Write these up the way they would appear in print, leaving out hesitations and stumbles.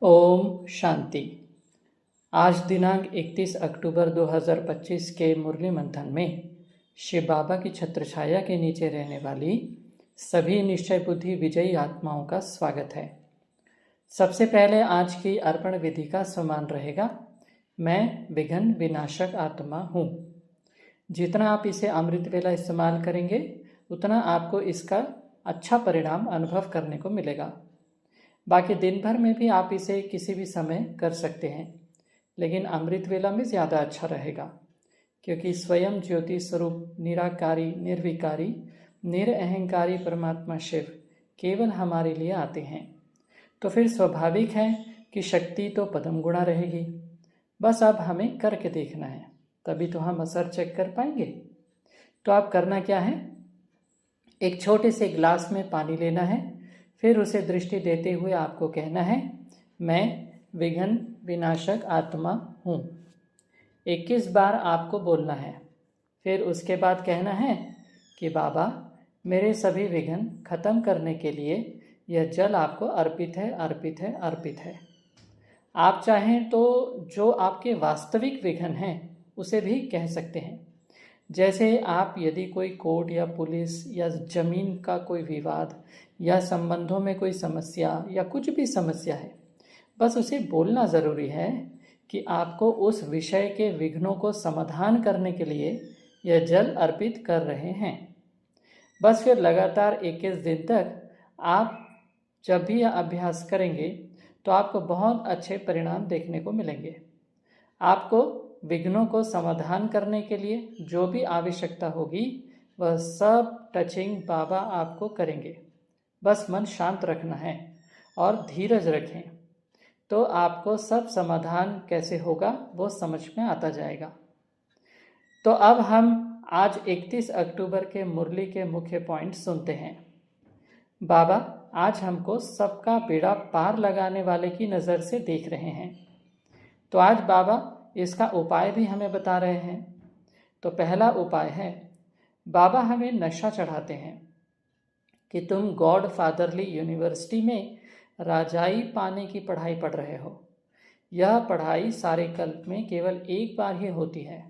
ओम शांति। आज दिनांक 31 अक्टूबर 2025 के मुरली मंथन में शिव बाबा की छत्रछाया के नीचे रहने वाली सभी निश्चय बुद्धि विजयी आत्माओं का स्वागत है। सबसे पहले आज की अर्पण विधि का सम्मान रहेगा। मैं विघ्न विनाशक आत्मा हूँ। जितना आप इसे अमृत वेला इस्तेमाल करेंगे उतना आपको इसका अच्छा परिणाम अनुभव करने को मिलेगा। बाकी दिन भर में भी आप इसे किसी भी समय कर सकते हैं, लेकिन अमृत वेला में ज़्यादा अच्छा रहेगा, क्योंकि स्वयं ज्योति स्वरूप निराकारी निर्विकारी निरअहंकारी परमात्मा शिव केवल हमारे लिए आते हैं। तो फिर स्वाभाविक है कि शक्ति तो पदम गुणा रहेगी। बस अब हमें करके देखना है, तभी तो हम असर चेक कर पाएंगे। तो आप करना क्या है, एक छोटे से गिलास में पानी लेना है, फिर उसे दृष्टि देते हुए आपको कहना है, मैं विघ्न विनाशक आत्मा हूँ। 21 बार आपको बोलना है। फिर उसके बाद कहना है कि बाबा, मेरे सभी विघ्न खत्म करने के लिए यह जल आपको अर्पित है, अर्पित है, अर्पित है। आप चाहें तो जो आपके वास्तविक विघ्न हैं उसे भी कह सकते हैं। जैसे आप यदि कोई कोर्ट या पुलिस या जमीन का कोई विवाद या संबंधों में कोई समस्या या कुछ भी समस्या है, बस उसे बोलना ज़रूरी है कि आपको उस विषय के विघ्नों को समाधान करने के लिए यह जल अर्पित कर रहे हैं। बस फिर लगातार 21 दिन तक आप जब भी यह अभ्यास करेंगे तो आपको बहुत अच्छे परिणाम देखने को मिलेंगे। आपको विघ्नों को समाधान करने के लिए जो भी आवश्यकता होगी वह सब टचिंग बाबा आपको करेंगे। बस मन शांत रखना है और धीरज रखें, तो आपको सब समाधान कैसे होगा वो समझ में आता जाएगा। तो अब हम आज 31 अक्टूबर के मुरली के मुख्य पॉइंट सुनते हैं। बाबा आज हमको सबका बेड़ा पार लगाने वाले की नज़र से देख रहे हैं। तो आज बाबा इसका उपाय भी हमें बता रहे हैं। तो पहला उपाय है, बाबा हमें नशा चढ़ाते हैं कि तुम गॉड फादरली यूनिवर्सिटी में राजाई पाने की पढ़ाई पढ़ रहे हो। यह पढ़ाई सारे कल्प में केवल एक बार ही होती है।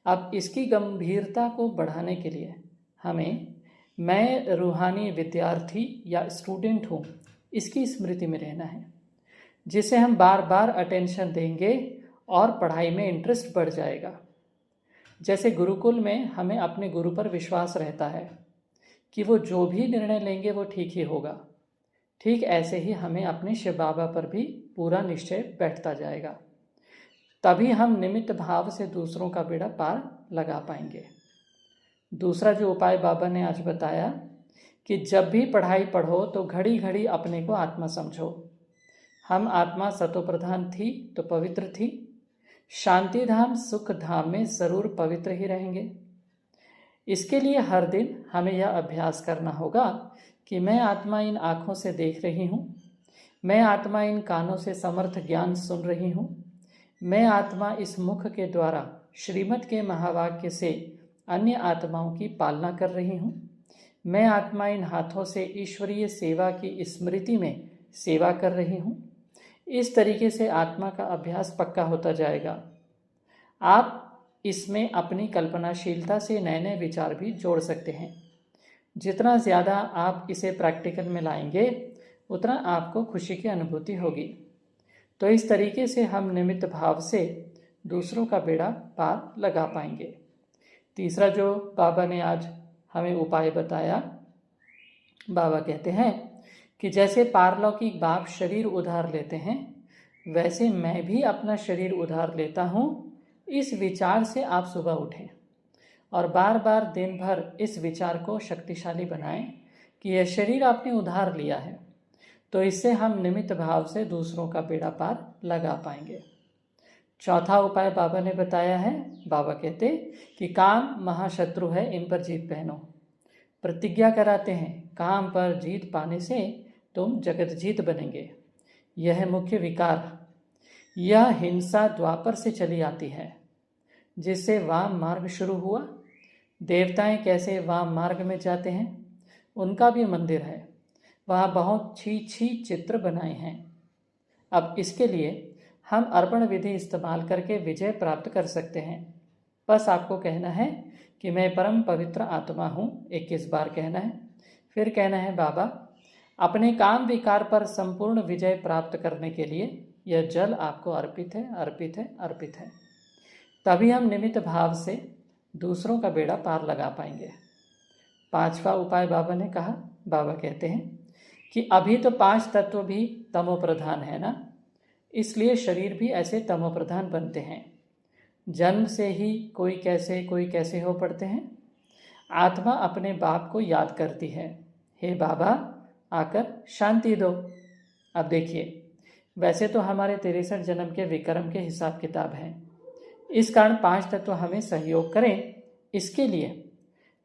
अब इसकी गंभीरता को बढ़ाने के लिए हमें मैं रूहानी विद्यार्थी या स्टूडेंट हूँ इसकी स्मृति में रहना है, जिसे हम बार बार अटेंशन देंगे और पढ़ाई में इंटरेस्ट बढ़ जाएगा। जैसे गुरुकुल में हमें अपने गुरु पर विश्वास रहता है कि वो जो भी निर्णय लेंगे वो ठीक ही होगा, ठीक ऐसे ही हमें अपने शिव बाबा पर भी पूरा निश्चय बैठता जाएगा। तभी हम निमित्त भाव से दूसरों का बेड़ा पार लगा पाएंगे। दूसरा जो उपाय बाबा ने आज बताया कि जब भी पढ़ाई पढ़ो तो घड़ी घड़ी अपने को आत्मा समझो। हम आत्मा सतोप्रधान थी तो पवित्र थी, शांति धाम सुख धाम में ज़रूर पवित्र ही रहेंगे। इसके लिए हर दिन हमें यह अभ्यास करना होगा कि मैं आत्मा इन आँखों से देख रही हूँ, मैं आत्मा इन कानों से समर्थ ज्ञान सुन रही हूँ, मैं आत्मा इस मुख के द्वारा श्रीमत के महावाक्य से अन्य आत्माओं की पालना कर रही हूँ, मैं आत्मा इन हाथों से ईश्वरीय सेवा की स्मृति में सेवा कर रही हूँ। इस तरीके से आत्मा का अभ्यास पक्का होता जाएगा। आप इसमें अपनी कल्पनाशीलता से नए नए विचार भी जोड़ सकते हैं। जितना ज़्यादा आप इसे प्रैक्टिकल में लाएंगे उतना आपको खुशी की अनुभूति होगी। तो इस तरीके से हम निमित्त भाव से दूसरों का बेड़ा पार लगा पाएंगे। तीसरा जो बाबा ने आज हमें उपाय बताया, बाबा कहते हैं कि जैसे पारलौकिक बाप शरीर उधार लेते हैं, वैसे मैं भी अपना शरीर उधार लेता हूँ। इस विचार से आप सुबह उठें और बार बार दिन भर इस विचार को शक्तिशाली बनाएं कि यह शरीर आपने उधार लिया है। तो इससे हम निमित्त भाव से दूसरों का बेड़ा पार लगा पाएंगे। चौथा उपाय बाबा ने बताया है, बाबा कहते कि काम महाशत्रु है, इन पर जीत पहनो। प्रतिज्ञा कराते हैं, काम पर जीत पाने से तुम जगत जीत बनेंगे। यह है मुख्य विकार। यह हिंसा द्वापर से चली आती है, जिससे वाम मार्ग शुरू हुआ। देवताएं कैसे वाम मार्ग में जाते हैं, उनका भी मंदिर है, वहाँ बहुत छी छी चित्र बनाए हैं। अब इसके लिए हम अर्पण विधि इस्तेमाल करके विजय प्राप्त कर सकते हैं। बस आपको कहना है कि मैं परम पवित्र आत्मा हूँ, 21 बार कहना है। फिर कहना है बाबा, अपने काम विकार पर संपूर्ण विजय प्राप्त करने के लिए यह जल आपको अर्पित है, अर्पित है, अर्पित है। तभी हम निमित्त भाव से दूसरों का बेड़ा पार लगा पाएंगे। 5वां उपाय बाबा ने कहा, बाबा कहते हैं कि अभी तो 5 तत्व भी तमो प्रधान है ना, इसलिए शरीर भी ऐसे तमो प्रधान बनते हैं। जन्म से ही कोई कैसे हो पड़ते हैं। आत्मा अपने बाप को याद करती है, हे बाबा आकर शांति दो। अब देखिए, वैसे तो हमारे 63 जन्म के विक्रम के हिसाब किताब हैं। इस कारण 5 तत्व हमें सहयोग करें, इसके लिए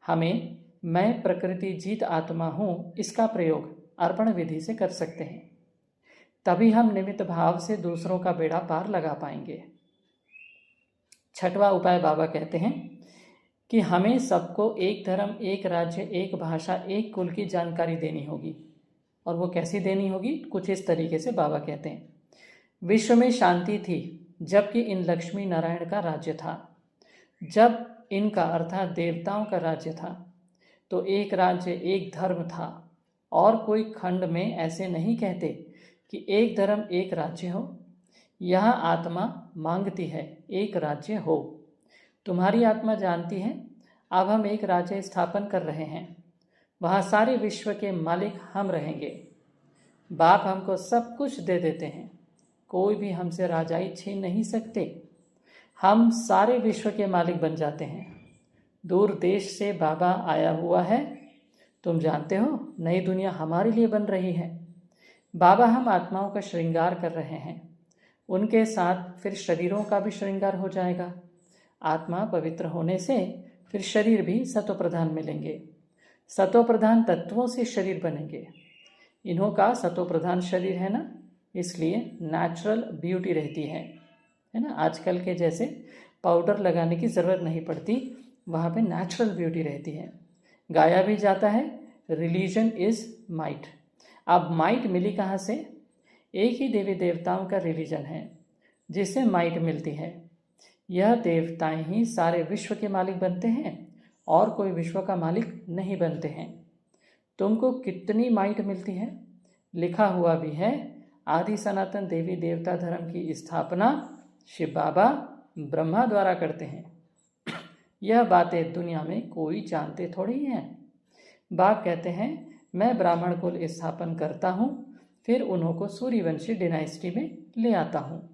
हमें मैं प्रकृति जीत आत्मा हूँ इसका प्रयोग अर्पण विधि से कर सकते हैं। तभी हम निमित्त भाव से दूसरों का बेड़ा पार लगा पाएंगे। 6वां उपाय बाबा कहते हैं कि हमें सबको एक धर्म, एक राज्य, एक भाषा, एक कुल की जानकारी देनी होगी। और वो कैसी देनी होगी? कुछ इस तरीके से बाबा कहते हैं, विश्व में शांति थी जबकि इन लक्ष्मी नारायण का राज्य था। जब इनका अर्थात देवताओं का राज्य था तो एक राज्य, एक धर्म था। और कोई खंड में ऐसे नहीं कहते कि एक धर्म, एक राज्य हो। यहाँ आत्मा मांगती है एक राज्य हो। तुम्हारी आत्मा जानती है अब हम एक राज्य स्थापन कर रहे हैं, वहाँ सारे विश्व के मालिक हम रहेंगे। बाप हमको सब कुछ दे देते हैं, कोई भी हमसे राजाई छीन नहीं सकते। हम सारे विश्व के मालिक बन जाते हैं। दूर देश से बाबा आया हुआ है, तुम जानते हो, नई दुनिया हमारे लिए बन रही है। बाबा हम आत्माओं का श्रृंगार कर रहे हैं, उनके साथ फिर शरीरों का भी श्रृंगार हो जाएगा। आत्मा पवित्र होने से फिर शरीर भी सत्व प्रधान मिलेंगे। सत्व प्रधान तत्वों से शरीर बनेंगे। इन्हों का सत्व प्रधान शरीर है ना, इसलिए नेचुरल ब्यूटी रहती है ना। आजकल के जैसे पाउडर लगाने की ज़रूरत नहीं पड़ती, वहाँ पे नेचुरल ब्यूटी रहती है। गाया भी जाता है, रिलीजन इज़ माइट। अब माइट मिली कहाँ से? एक ही देवी देवताओं का रिलीजन है जिससे माइट मिलती है। यह देवताएं ही सारे विश्व के मालिक बनते हैं और कोई विश्व का मालिक नहीं बनते हैं। तुमको कितनी माइट मिलती है? लिखा हुआ भी है, आदि सनातन देवी देवता धर्म की स्थापना शिव बाबा ब्रह्मा द्वारा करते हैं। यह बातें दुनिया में कोई जानते थोड़ी हैं। बाप कहते हैं मैं ब्राह्मण कुल स्थापन करता हूँ, फिर उन्हों को सूर्यवंशी डिनाइस्टी में ले आता हूँ।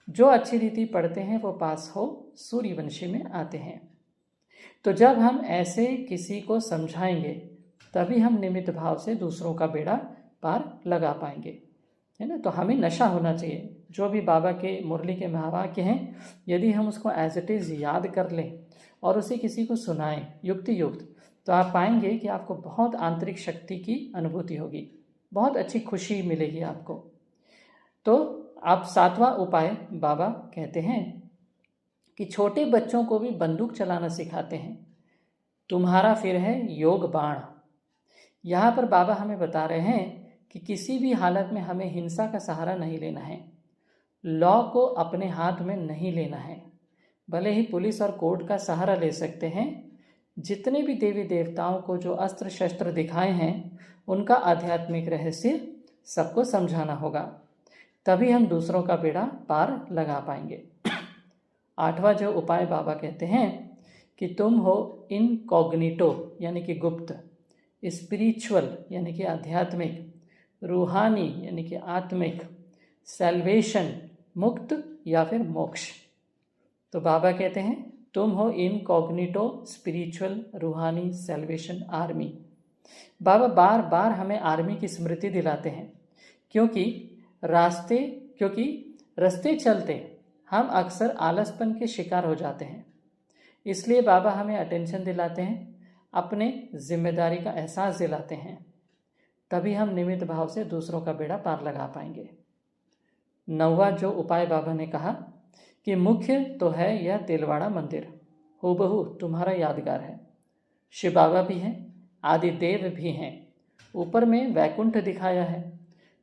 जो अच्छी रीति पढ़ते हैं वो पास हो सूर्यवंशी में आते हैं। तो जब हम ऐसे किसी को समझाएंगे तभी हम निमित्त भाव से दूसरों का बेड़ा पार लगा पाएंगे, है ना। तो हमें नशा होना चाहिए। जो भी बाबा के मुरली के महावाक्य हैं, यदि हम उसको एज इट इज़ याद कर लें और उसे किसी को सुनाएं युक्ति युक्त, तो आप पाएंगे कि आपको बहुत आंतरिक शक्ति की अनुभूति होगी, बहुत अच्छी खुशी मिलेगी आपको। तो आप 7वां उपाय बाबा कहते हैं कि छोटे बच्चों को भी बंदूक चलाना सिखाते हैं। तुम्हारा फिर है योग बाण। यहाँ पर बाबा हमें बता रहे हैं कि किसी भी हालत में हमें हिंसा का सहारा नहीं लेना है, लॉ को अपने हाथ में नहीं लेना है। भले ही पुलिस और कोर्ट का सहारा ले सकते हैं। जितने भी देवी देवताओं को जो अस्त्र शस्त्र दिखाए हैं, उनका आध्यात्मिक रहस्य सबको समझाना होगा, तभी हम दूसरों का बेड़ा पार लगा पाएंगे। 8वां जो उपाय बाबा कहते हैं कि तुम हो इनकॉग्निटो यानी कि गुप्त, स्पिरिचुअल यानी कि आध्यात्मिक, रूहानी यानी कि आत्मिक, सैल्वेशन मुक्त या फिर मोक्ष। तो बाबा कहते हैं तुम हो इनकॉग्निटो स्पिरिचुअल रूहानी सैल्वेशन आर्मी। बाबा बार बार हमें आर्मी की स्मृति दिलाते हैं, क्योंकि रास्ते चलते हम अक्सर आलसपन के शिकार हो जाते हैं। इसलिए बाबा हमें अटेंशन दिलाते हैं, अपने जिम्मेदारी का एहसास दिलाते हैं, तभी हम निमित्त भाव से दूसरों का बेड़ा पार लगा पाएंगे। 9वां जो उपाय बाबा ने कहा कि मुख्य तो है यह तिलवाड़ा मंदिर, हूबहू तुम्हारा यादगार है। शिव बाबा भी हैं, आदि देव भी हैं, ऊपर में वैकुंठ दिखाया है।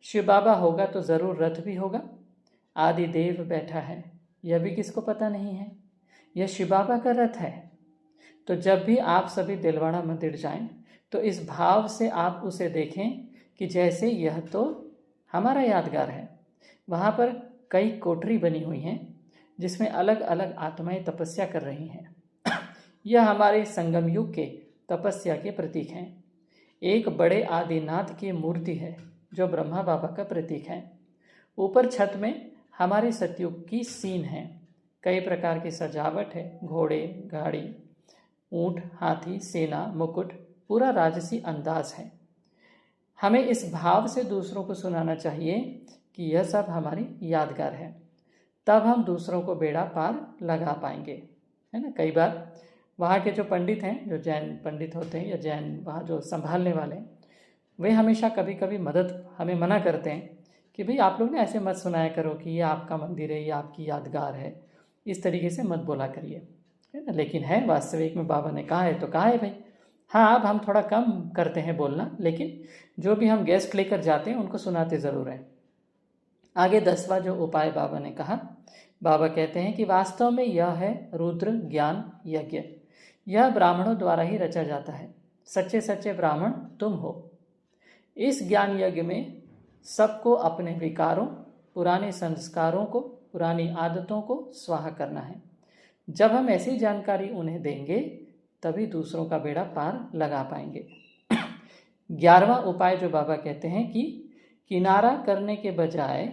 शिव बाबा होगा तो ज़रूर रथ भी होगा। आदि देव बैठा है, यह भी किसको पता नहीं है। यह शिव बाबा का रथ है। तो जब भी आप सभी दिलवाड़ा मंदिर जाएं तो इस भाव से आप उसे देखें कि जैसे यह तो हमारा यादगार है। वहाँ पर कई कोठरी बनी हुई हैं जिसमें अलग अलग आत्माएं तपस्या कर रही हैं। यह हमारे संगम युग के तपस्या के प्रतीक हैं। एक बड़े आदिनाथ की मूर्ति है जो ब्रह्मा बाबा का प्रतीक है। ऊपर छत में हमारे सतयुग की सीन है। कई प्रकार की सजावट है, घोड़े, गाड़ी, ऊंट, हाथी, सेना, मुकुट, पूरा राजसी अंदाज है। हमें इस भाव से दूसरों को सुनाना चाहिए कि यह सब हमारी यादगार है, तब हम दूसरों को बेड़ा पार लगा पाएंगे, है ना। कई बार वहाँ के जो पंडित हैं, जो जैन पंडित होते हैं या जैन वहाँ जो संभालने वाले हैं, वे हमेशा कभी कभी मदद हमें मना करते हैं कि भाई आप लोग ना ऐसे मत सुनाया करो कि ये आपका मंदिर है, ये आपकी यादगार है, इस तरीके से मत बोला करिए, है ना। लेकिन है वास्तविक में बाबा ने कहा है तो कहा है भाई। हाँ, अब हम थोड़ा कम करते हैं बोलना, लेकिन जो भी हम गेस्ट लेकर जाते हैं उनको सुनाते ज़रूर हैं। आगे 10वां जो उपाय बाबा ने कहा, बाबा कहते हैं कि वास्तव में यह है रुद्र ज्ञान यज्ञ। यह ब्राह्मणों द्वारा ही रचा जाता है। सच्चे सच्चे ब्राह्मण तुम हो। इस ज्ञान यज्ञ में सबको अपने विकारों, पुराने संस्कारों को, पुरानी आदतों को स्वाहा करना है। जब हम ऐसी जानकारी उन्हें देंगे तभी दूसरों का बेड़ा पार लगा पाएंगे। 11वां उपाय जो बाबा कहते हैं कि किनारा करने के बजाय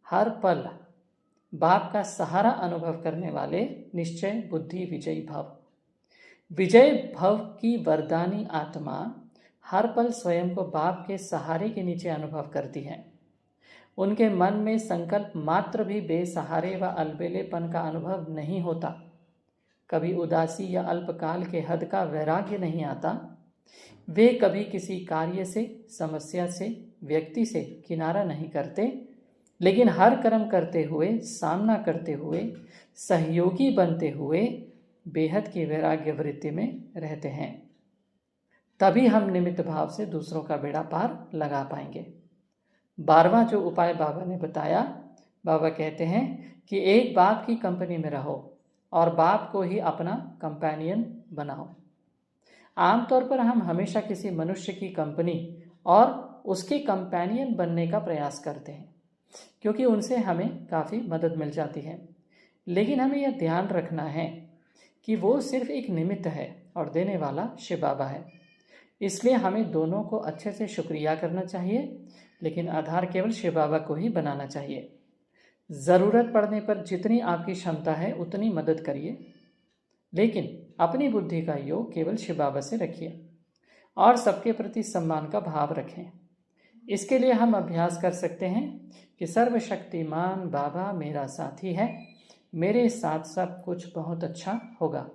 हर पल बाप का सहारा अनुभव करने वाले निश्चय बुद्धि विजयी भव। विजय भव की वरदानी आत्मा हर पल स्वयं को बाप के सहारे के नीचे अनुभव करती है। उनके मन में संकल्प मात्र भी बेसहारे व अलबेलेपन का अनुभव नहीं होता। कभी उदासी या अल्पकाल के हद का वैराग्य नहीं आता। वे कभी किसी कार्य से, समस्या से, व्यक्ति से किनारा नहीं करते, लेकिन हर कर्म करते हुए, सामना करते हुए, सहयोगी बनते हुए बेहद की वैराग्य वृत्ति में रहते हैं। तभी हम निमित्त भाव से दूसरों का बेड़ा पार लगा पाएंगे। 12वां जो उपाय बाबा ने बताया, बाबा कहते हैं कि एक बाप की कंपनी में रहो और बाप को ही अपना कंपेनियन बनाओ। आमतौर पर हम हमेशा किसी मनुष्य की कंपनी और उसके कंपेनियन बनने का प्रयास करते हैं, क्योंकि उनसे हमें काफ़ी मदद मिल जाती है। लेकिन हमें यह ध्यान रखना है कि वो सिर्फ एक निमित्त है और देने वाला शिव बाबा है। इसलिए हमें दोनों को अच्छे से शुक्रिया करना चाहिए, लेकिन आधार केवल शिव बाबा को ही बनाना चाहिए। ज़रूरत पड़ने पर जितनी आपकी क्षमता है उतनी मदद करिए, लेकिन अपनी बुद्धि का योग केवल शिव बाबा से रखिए और सबके प्रति सम्मान का भाव रखें। इसके लिए हम अभ्यास कर सकते हैं कि सर्वशक्तिमान बाबा मेरा साथी है, मेरे साथ सब कुछ बहुत अच्छा होगा।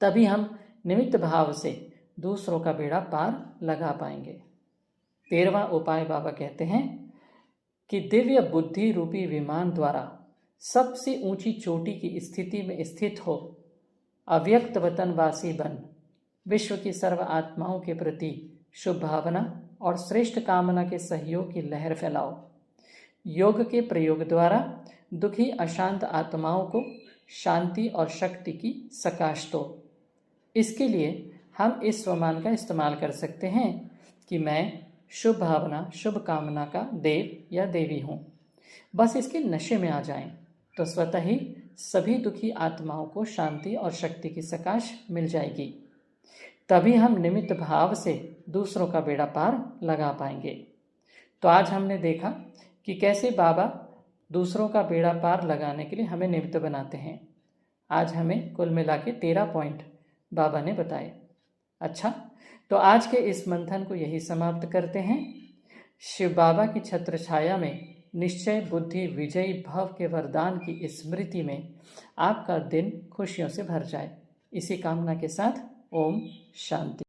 तभी हम निमित्त भाव से दूसरों का बेड़ा पार लगा पाएंगे। 13वां उपाय बाबा कहते हैं कि दिव्य बुद्धि रूपी विमान द्वारा सबसे ऊंची चोटी की स्थिति में स्थित हो, अव्यक्त वतनवासी बन विश्व की सर्व आत्माओं के प्रति शुभ भावना और श्रेष्ठ कामना के सहयोग की लहर फैलाओ। योग के प्रयोग द्वारा दुखी अशांत आत्माओं को शांति और शक्ति की सकाश दो। इसके लिए हम इस स्वमान का इस्तेमाल कर सकते हैं कि मैं शुभ भावना, शुभ कामना का देव या देवी हूँ। बस इसके नशे में आ जाएं तो स्वतः ही सभी दुखी आत्माओं को शांति और शक्ति की सकाश मिल जाएगी। तभी हम निमित्त भाव से दूसरों का बेड़ा पार लगा पाएंगे। तो आज हमने देखा कि कैसे बाबा दूसरों का बेड़ा पार लगाने के लिए हमें निमित्त बनाते हैं। आज हमें कुल मिला के 13 पॉइंट बाबा ने बताए। अच्छा, तो आज के इस मंथन को यही समाप्त करते हैं। शिव बाबा की छत्र छाया में निश्चय बुद्धि विजयी भव के वरदान की स्मृति में आपका दिन खुशियों से भर जाए। इसी कामना के साथ ओम शांति।